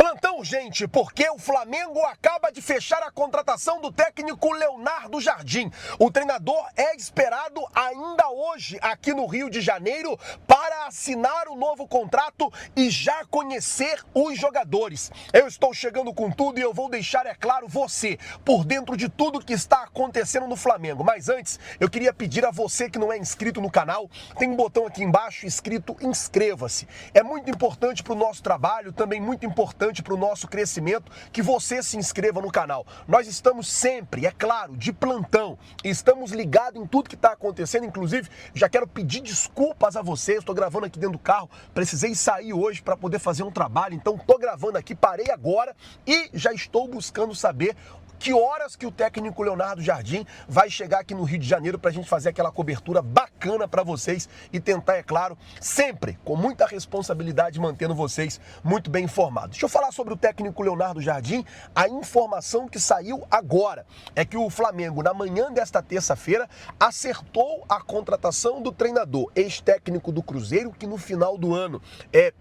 Plantão urgente, porque o Flamengo acaba de fechar a contratação do técnico Leonardo Jardim. O treinador é esperado ainda hoje aqui no Rio de Janeiro para assinar o novo contrato e já conhecer os jogadores. Eu estou chegando com tudo e eu vou deixar, é claro, você por dentro de tudo que está acontecendo no Flamengo. Mas antes, eu queria pedir a você que não é inscrito no canal, tem um botão aqui embaixo escrito inscreva-se. É muito importante para o nosso trabalho, também muito importante para o nosso crescimento, que você se inscreva no canal. Nós estamos sempre, é claro, de plantão, estamos ligados em tudo que está acontecendo, inclusive já quero pedir desculpas a vocês, estou gravando aqui dentro do carro, precisei sair hoje para poder fazer um trabalho, então estou gravando aqui, parei agora e já estou buscando saber que horas que o técnico Leonardo Jardim vai chegar aqui no Rio de Janeiro para a gente fazer aquela cobertura bacana para vocês e tentar, é claro, sempre com muita responsabilidade, mantendo vocês muito bem informados. Deixa eu falar sobre o técnico Leonardo Jardim. A informação que saiu agora é que o Flamengo, na manhã desta terça-feira, acertou a contratação do treinador, ex-técnico do Cruzeiro, que no final do ano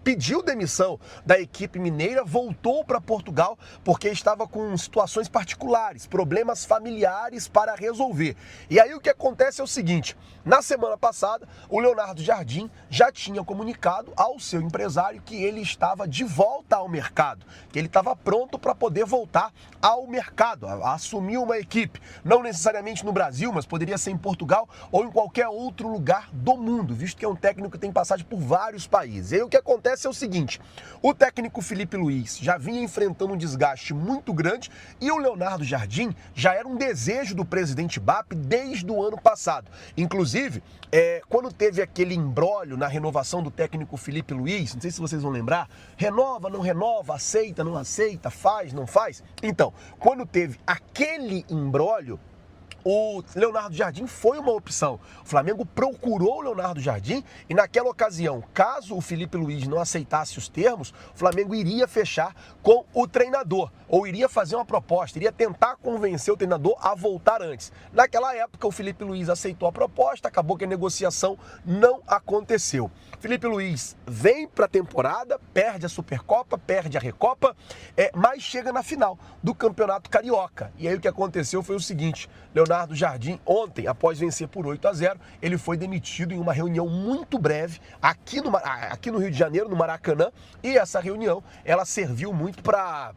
pediu demissão da equipe mineira, voltou para Portugal porque estava com situações particulares, problemas familiares para resolver. E aí o que acontece é o seguinte: na semana passada, o Leonardo Jardim já tinha comunicado ao seu empresário que ele estava de volta ao mercado, que ele estava pronto para poder voltar ao mercado, a assumir uma equipe, não necessariamente no Brasil, mas poderia ser em Portugal ou em qualquer outro lugar do mundo, visto que é um técnico que tem passagem por vários países. E aí o que acontece é o seguinte: o técnico Felipe Luiz já vinha enfrentando um desgaste muito grande e o Leonardo Jardim já era um desejo do presidente BAP desde o ano passado. Inclusive, quando teve aquele imbróglio na renovação do técnico Felipe Luiz, não sei se vocês vão lembrar, renova, não renova, aceita, não aceita, faz, não faz. Então, quando teve aquele imbróglio, o Leonardo Jardim foi uma opção. O Flamengo procurou o Leonardo Jardim e naquela ocasião, caso o Felipe Luiz não aceitasse os termos, o Flamengo iria fechar com o treinador, ou iria fazer uma proposta, iria tentar convencer o treinador a voltar antes. Naquela época, o Felipe Luiz aceitou a proposta, acabou que a negociação não aconteceu. Felipe Luiz vem para a temporada, perde a Supercopa, perde a Recopa, mas chega na final do Campeonato Carioca. E aí o que aconteceu foi o seguinte: Leonardo Jardim, ontem, após vencer por 8-0, ele foi demitido em uma reunião muito breve aqui no Rio de Janeiro, no Maracanã, e essa reunião, ela serviu muito para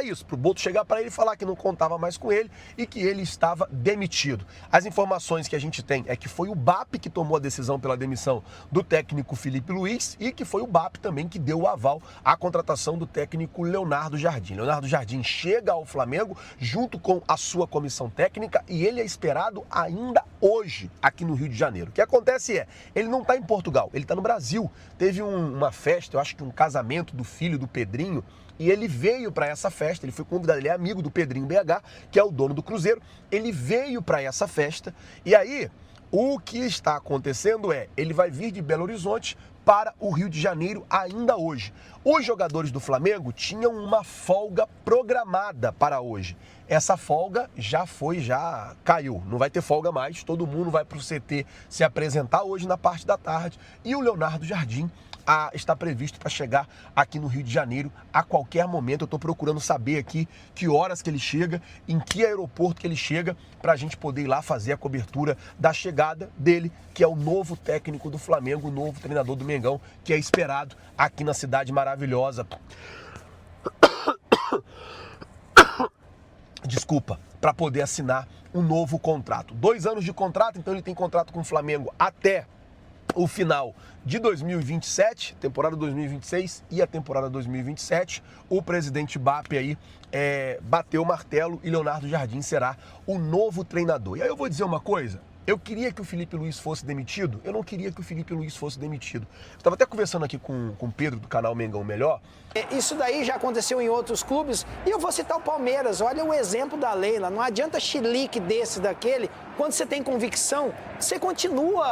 isso, para o Boto chegar para ele e falar que não contava mais com ele e que ele estava demitido. As informações que a gente tem é que foi o BAP que tomou a decisão pela demissão do técnico Felipe Luiz e que foi o BAP também que deu o aval à contratação do técnico Leonardo Jardim. Leonardo Jardim chega ao Flamengo junto com a sua comissão técnica e ele é esperado ainda hoje aqui no Rio de Janeiro. O que acontece ele não está em Portugal, ele está no Brasil. Teve uma festa, eu acho que um casamento do filho do Pedrinho, e ele veio para essa festa, ele foi convidado, ele é amigo do Pedrinho BH, que é o dono do Cruzeiro, ele veio para essa festa, e aí o que está acontecendo ele vai vir de Belo Horizonte para o Rio de Janeiro ainda hoje. Os jogadores do Flamengo tinham uma folga programada para hoje. Essa folga já caiu, não vai ter folga mais, todo mundo vai para o CT se apresentar hoje na parte da tarde, e o Leonardo Jardim está previsto para chegar aqui no Rio de Janeiro a qualquer momento. Eu estou procurando saber aqui que horas que ele chega, em que aeroporto que ele chega, para a gente poder ir lá fazer a cobertura da chegada dele, que é o novo técnico do Flamengo, o novo treinador do Mengão, que é esperado aqui na cidade maravilhosa. Desculpa, para poder assinar um novo contrato. 2 anos de contrato, então ele tem contrato com o Flamengo até o final de 2027, temporada 2026 e a temporada 2027. O presidente BAP aí bateu o martelo e Leonardo Jardim será o novo treinador. E aí eu vou dizer uma coisa: eu queria que o Felipe Luiz fosse demitido? Eu não queria que o Felipe Luiz fosse demitido. Eu estava até conversando aqui com o Pedro do canal Mengão Melhor. Isso daí já aconteceu em outros clubes e eu vou citar o Palmeiras. Olha o exemplo da Leila. Não adianta chilique desse, daquele. Quando você tem convicção, você continua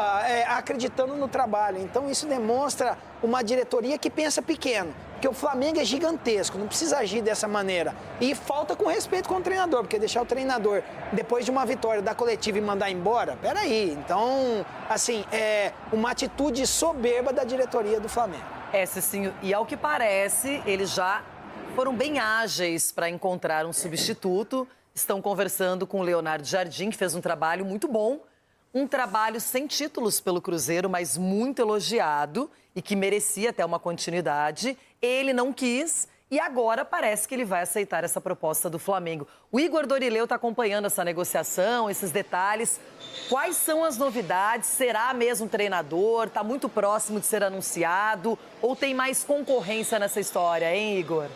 acreditando no trabalho. Então isso demonstra uma diretoria que pensa pequeno. Porque o Flamengo é gigantesco, não precisa agir dessa maneira. E falta com respeito com o treinador, porque deixar o treinador, depois de uma vitória da coletiva e mandar embora, peraí. Então, assim, é uma atitude soberba da diretoria do Flamengo. Cicinho, e ao que parece, ele já foram bem ágeis para encontrar um substituto. Estão conversando com o Leonardo Jardim, que fez um trabalho muito bom. Um trabalho sem títulos pelo Cruzeiro, mas muito elogiado e que merecia até uma continuidade. Ele não quis e agora parece que ele vai aceitar essa proposta do Flamengo. O Igor Dorileu está acompanhando essa negociação, esses detalhes. Quais são as novidades? Será mesmo treinador? Está muito próximo de ser anunciado? Ou tem mais concorrência nessa história, hein, Igor?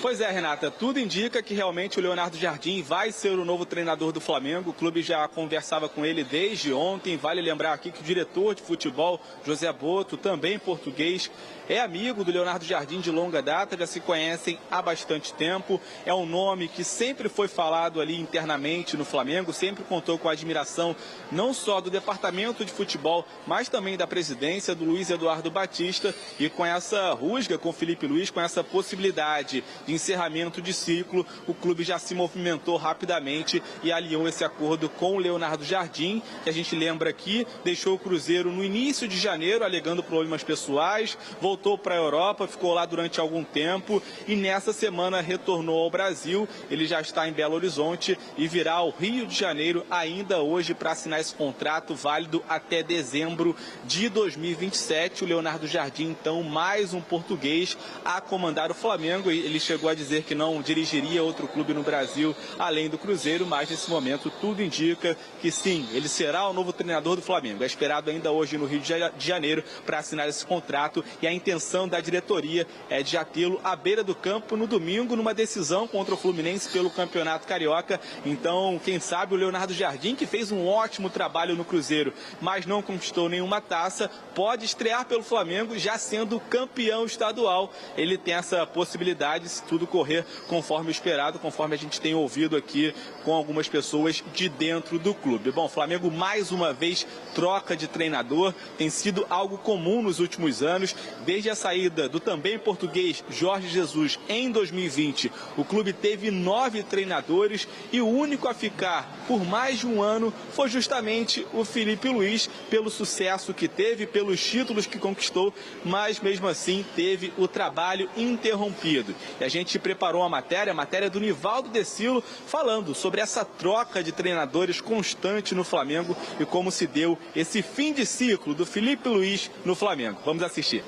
Pois é, Renata, tudo indica que realmente o Leonardo Jardim vai ser o novo treinador do Flamengo. O clube já conversava com ele desde ontem. Vale lembrar aqui que o diretor de futebol, José Boto, também português, é amigo do Leonardo Jardim de longa data, já se conhecem há bastante tempo. É um nome que sempre foi falado ali internamente no Flamengo, sempre contou com a admiração não só do departamento de futebol, mas também da presidência do Luiz Eduardo Batista. E com essa rusga com o Felipe Luiz, com essa possibilidade de encerramento de ciclo, o clube já se movimentou rapidamente e alinhou esse acordo com o Leonardo Jardim, que a gente lembra aqui, deixou o Cruzeiro no início de janeiro, alegando problemas pessoais, voltou para a Europa, ficou lá durante algum tempo e nessa semana retornou ao Brasil. Ele já está em Belo Horizonte e virá ao Rio de Janeiro ainda hoje para assinar esse contrato válido até dezembro de 2027. O Leonardo Jardim, então, mais um português a comandar o Flamengo. Ele chegou a dizer que não dirigiria outro clube no Brasil além do Cruzeiro, mas nesse momento tudo indica que sim, ele será o novo treinador do Flamengo. É esperado ainda hoje no Rio de Janeiro para assinar esse contrato e a intenção da diretoria é de já tê-lo à beira do campo no domingo numa decisão contra o Fluminense pelo Campeonato Carioca. Então, quem sabe o Leonardo Jardim, que fez um ótimo trabalho no Cruzeiro, mas não conquistou nenhuma taça, pode estrear pelo Flamengo já sendo campeão estadual. Ele tem essa possibilidade, se tudo correr conforme o esperado, conforme a gente tem ouvido aqui com algumas pessoas de dentro do clube. Bom, o Flamengo mais uma vez troca de treinador, tem sido algo comum nos últimos anos, desde a saída do também português Jorge Jesus em 2020. O clube teve 9 treinadores e o único a ficar por mais de um ano foi justamente o Felipe Luiz, pelo sucesso que teve, pelos títulos que conquistou, mas mesmo assim teve o trabalho interrompido. E a gente preparou a matéria do Nivaldo Decilo, falando sobre essa troca de treinadores constante no Flamengo e como se deu esse fim de ciclo do Felipe Luiz no Flamengo. Vamos assistir.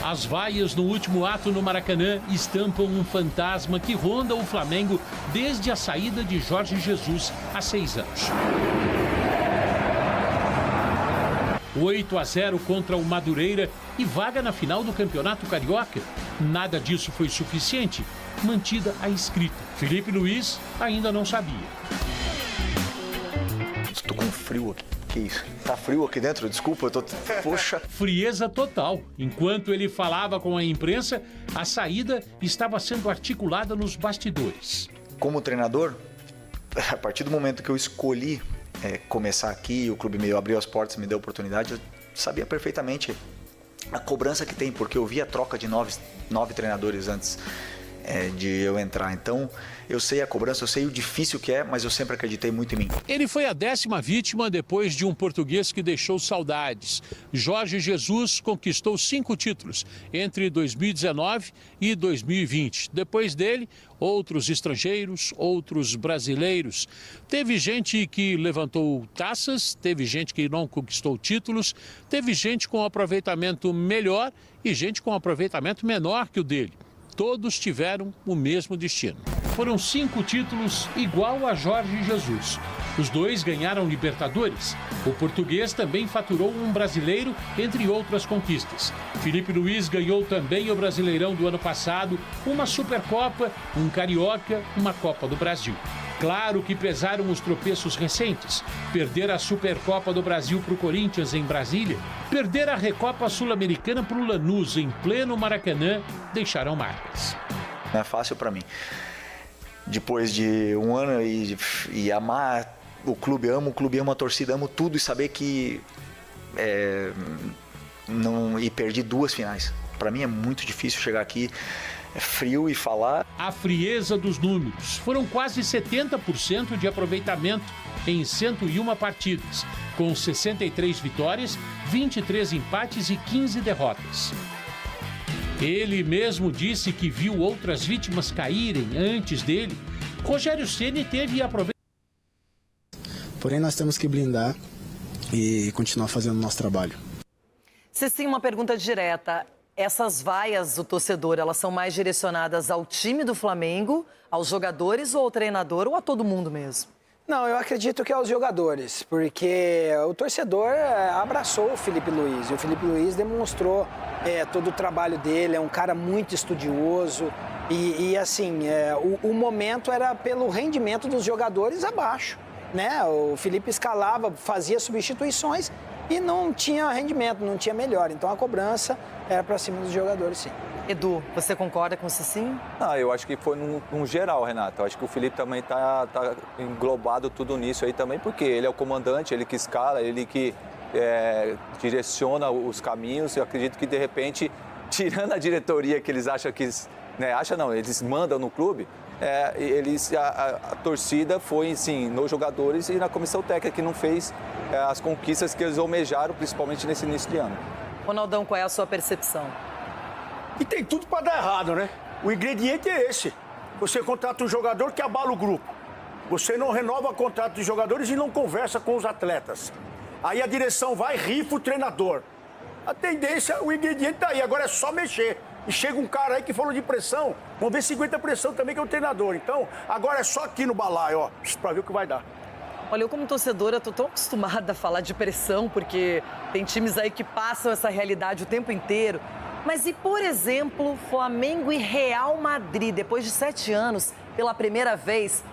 As vaias no último ato no Maracanã estampam um fantasma que ronda o Flamengo desde a saída de Jorge Jesus há 6 anos. 8-0 contra o Madureira e vaga na final do Campeonato Carioca. Nada disso foi suficiente. Mantida a escrita. Felipe Luiz ainda não sabia. Estou com frio aqui. Que isso? Tá frio aqui dentro? Desculpa, eu tô... Poxa. Frieza total. Enquanto ele falava com a imprensa, a saída estava sendo articulada nos bastidores. Como treinador, a partir do momento que eu escolhi começar aqui, o clube me abriu as portas, me deu a oportunidade, eu sabia perfeitamente a cobrança que tem, porque eu vi a troca de 9 treinadores antes de eu entrar. Então, eu sei a cobrança, eu sei o difícil que é, mas eu sempre acreditei muito em mim. Ele foi a 10ª vítima depois de um português que deixou saudades. Jorge Jesus conquistou 5 títulos entre 2019 e 2020. Depois dele, outros estrangeiros, outros brasileiros. Teve gente que levantou taças, teve gente que não conquistou títulos, teve gente com aproveitamento melhor e gente com aproveitamento menor que o dele. Todos tiveram o mesmo destino. Foram 5 títulos igual a Jorge Jesus. Os 2 ganharam Libertadores. O português também faturou um brasileiro, entre outras conquistas. Felipe Luiz ganhou também o Brasileirão do ano passado, uma Supercopa, um Carioca, uma Copa do Brasil. Claro que pesaram os tropeços recentes. Perder a Supercopa do Brasil para o Corinthians em Brasília, perder a Recopa Sul-Americana para o Lanús em pleno Maracanã, deixaram marcas. Não é fácil para mim. Depois de um ano e amar o clube, amo a torcida, amo tudo e saber que e perdi 2 finais. Para mim é muito difícil chegar aqui. É frio e falar. A frieza dos números. Foram quase 70% de aproveitamento em 101 partidas. com 63 vitórias, 23 empates e 15 derrotas. Ele mesmo disse que viu outras vítimas caírem antes dele. Rogério Ceni teve aproveitamento. Porém, nós temos que blindar e continuar fazendo o nosso trabalho. Sim, uma pergunta direta. Essas vaias do torcedor, elas são mais direcionadas ao time do Flamengo, aos jogadores ou ao treinador ou a todo mundo mesmo? Não, eu acredito que aos jogadores, porque o torcedor abraçou o Felipe Luiz. E o Felipe Luiz demonstrou todo o trabalho dele, é um cara muito estudioso. E assim, o momento era pelo rendimento dos jogadores abaixo, né? O Felipe escalava, fazia substituições e não tinha rendimento, não tinha melhor. Então a cobrança era para cima dos jogadores, sim. Edu, você concorda com isso, sim? Eu acho que foi num geral, Renato. Eu acho que o Felipe também tá englobado tudo nisso aí também, porque ele é o comandante, ele que escala, ele que direciona os caminhos. Eu acredito que, de repente, tirando a diretoria que eles acham que... eles mandam no clube, a torcida foi, sim, nos jogadores e na comissão técnica, que não fez as conquistas que eles almejaram, principalmente nesse início de ano. Ronaldão, qual é a sua percepção? E tem tudo para dar errado, né? O ingrediente é esse. Você contrata um jogador que abala o grupo. Você não renova o contrato dos jogadores e não conversa com os atletas. Aí a direção vai, rifa o treinador. A tendência, o ingrediente tá aí. Agora é só mexer. E chega um cara aí que falou de pressão. Vamos ver se aguenta a pressão também, que é o treinador. Então, agora é só aqui no balaio, ó, para ver o que vai dar. Olha, eu como torcedora tô tão acostumada a falar de pressão, porque tem times aí que passam essa realidade o tempo inteiro. Mas e, por exemplo, Flamengo e Real Madrid, depois de 7 anos, pela primeira vez,